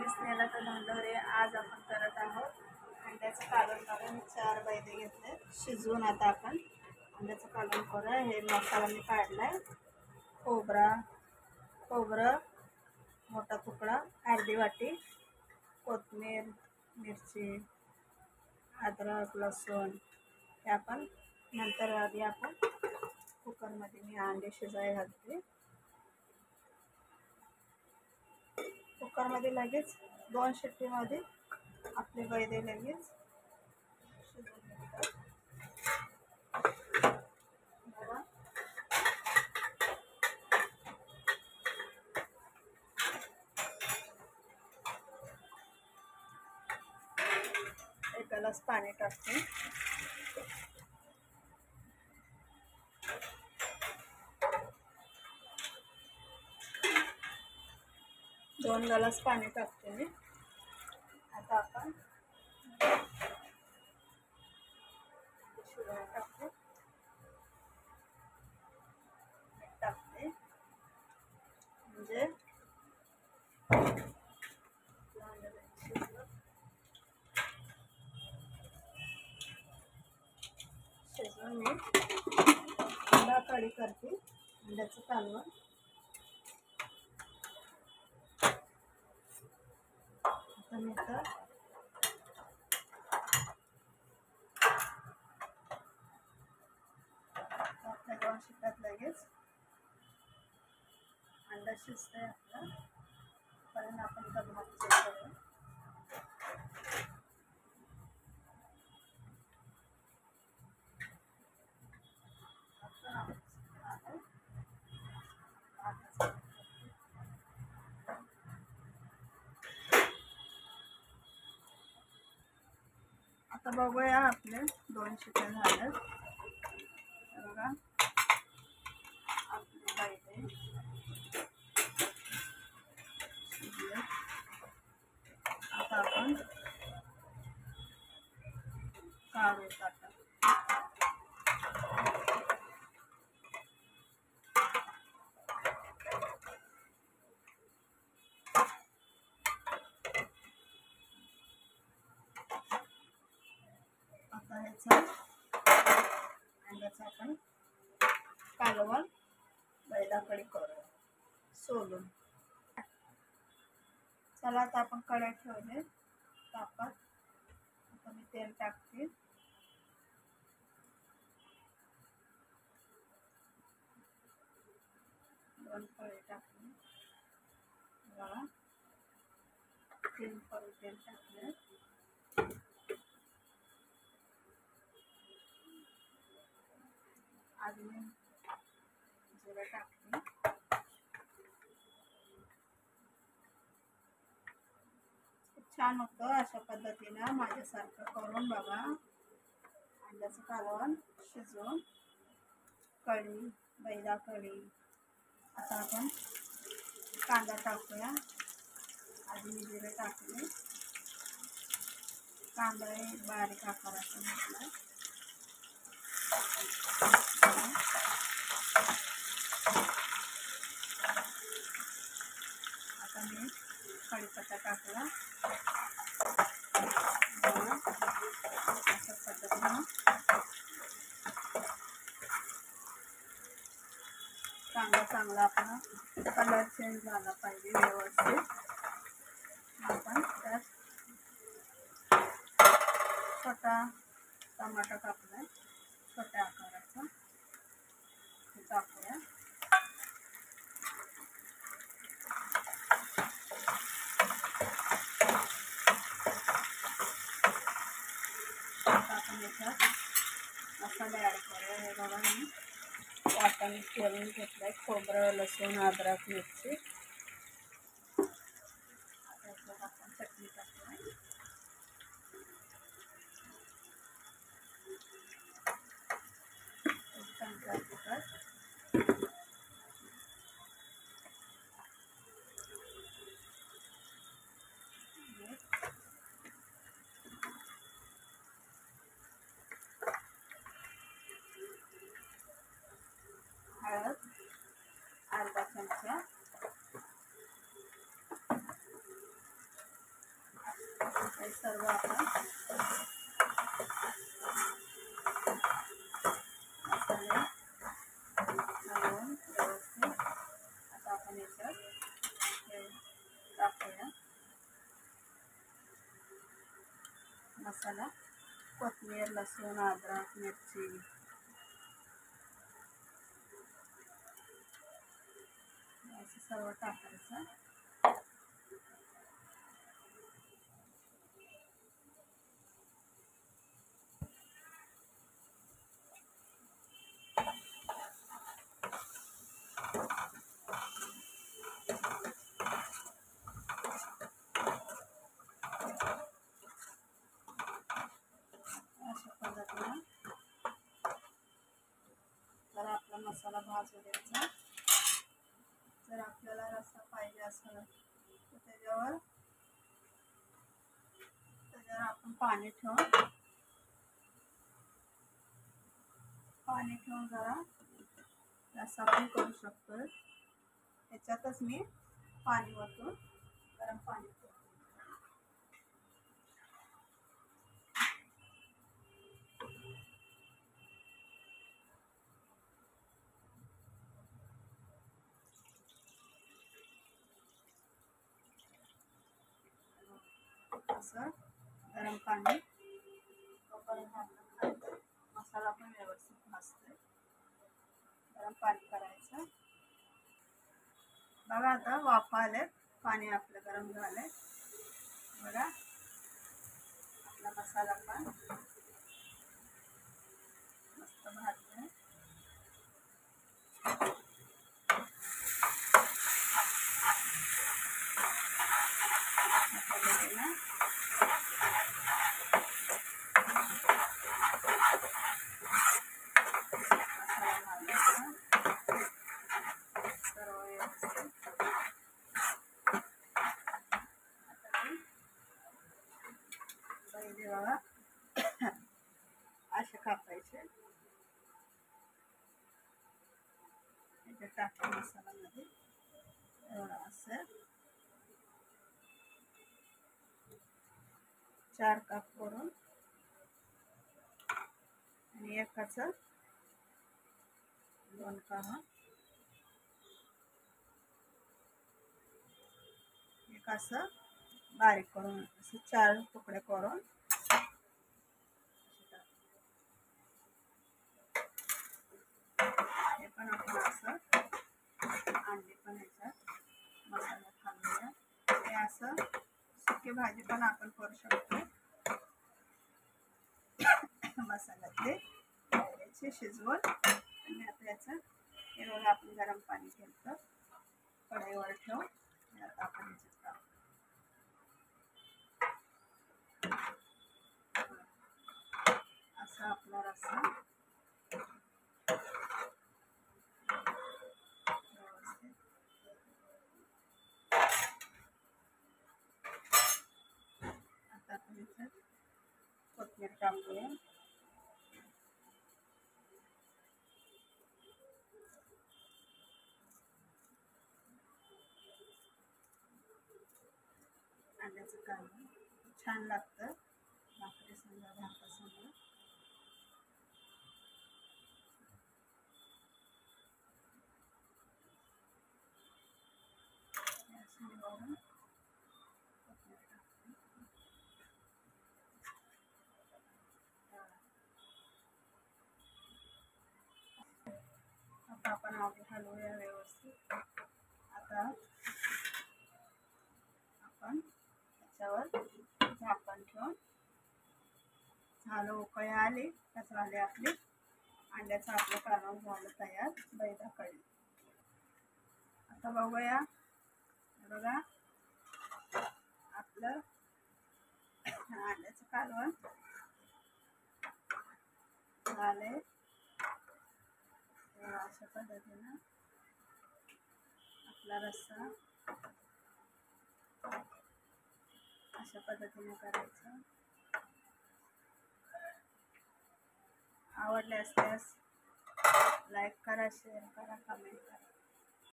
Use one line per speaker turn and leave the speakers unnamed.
स्नेहलता धांडोरे. आज आपण करत आहोत अंड्याचं कालवण. काढून 4 बैदे घेतले शिजवून. आता आपण अंड्याचं कालवण करूया. हे मसाला मी काढलाय. खोबरं मोठा तुकडा, अर्धी वाटी कोथिंबीर, मिरची, अद्रक, लसूण हे आपण नंतर. आधी आपण कुकरमध्ये मी अंडे शिजायला घालते. कुकरमध्ये लगेच 2 शिट्टीमध्ये आपले बैदे लगेच शिजून निघतात. बघा, एक ग्लास पाणी टाकते. दोन ग्लास पाणी टाकते मी. आता आपण शिजायला टाकते. मीठ टाकते म्हणजे शिजवून मी अंडा कढी करते. अंड्याचं कालवण. आता मी तर आपल्या 2 शिट्ट्यात लगेच अंडा शिजतंय आपलं. कारण आपण इथं भात शिजवूया. आता बघूया आपले 2 शिट्ट्या झाल्या. बघा, आपले बैदे शिजले. आता आपण काढू टाका. आता ह्याचा अंड्याचा आपण कालवण बैदाकडे करूया सोलून. चला, आता आपण कढई ठेवले तापत. आता मी तेल टाकते. दोन कढई टाकले. बघा, 3 पळी तेल टाकले. आधी मी जिरं टाकते. छान होतं. अशा पद्धतीनं माझ्यासारखं करून बघा. अंड्याचं कालवण शिजवून कढी, बैदा कढी. आता आपण कांदा टाकूया. आधी मी जिरे टाकले. कांदा बारीक आकाराचा घेतला. आता मी कढीपत्ता टाकला. अशा पद्धतीनं चांगला आपला कलर चेंज झाला पाहिजे व्यवस्थित. आपण त्यात छोटा टमाटा कापलाय, छोट्या आकाराचा, ते टाकूया. आता आपण याच्यात मसाले ॲड करूया. हे बघा, मी वाटण करून घेतलंय. खोबरं, लसूण, अद्रक, मिरची. त्याच्यात आपण चटणी टाकूया. चमचा तिखट, हळद अर्धा चमचा, हे सर्व आपण मसाले घालून व्यवस्थित आता आपण याच्यात हे टाकूया मसाला, कोथिंबीर, लसूण, अद्रक, मिरची असं सर्व टाकायचं. अशा पद्धतीनं जर आपला मसाला भाजू द्यायचा. जर आपल्याला रस्सा पाहिजे असेल तर त्याच्यावर आपण पाणी ठेवून जरा रस्सा पण करू शकतो. त्याच्यातच मी पाणी ओतून गरम पाणी असं गरम पाणी मसाला पण व्यवस्थित भाजतोय. गरम पाणी करायचं. बघा आता वाफा आले, पाणी आपलं गरम झालंय. बघा आपला मसाला पण मस्त भाजतोय. बघा असे कापायचे. याच्यात टाका मसाल्यामध्ये असं 4 कप करून आणि एकाचं 2 कप एक असं बारीक करून असं 4 तुकडे करून हे पण आपण असं अंडी पण ह्याच्यात मसाल्यात घालूया. हे असं सुकी भाजी पण आपण करू शकतो. मसाल्यातले याचे शिजवून आणि आता याचं हे बघा आपण गरम पाणी घेतलं कढईवर ठेवून आता आपण याच्यात असा आपला रस्सा आता आपण याच्यात कोथिंबीर टाकूया. अंड्याचं कालवण छान लागतं भाकरी संग भातासंग. आता आपण हलवूया व्यवस्थित. आता आपण त्याच्यावर झाकण ठेवून झालं उकळी आली का झाले आपली अंड्याचं आपलं कालवण झालं तयार बैदा कढी. आता बघूया. बघा आपलं अंड्याचं कालवण झाले. अशा पद्धतीनं आपला रस्सा अशा पद्धतीने करायचं. आवडले असल्यास लाईक करा, शेअर करा, कमेंट करा.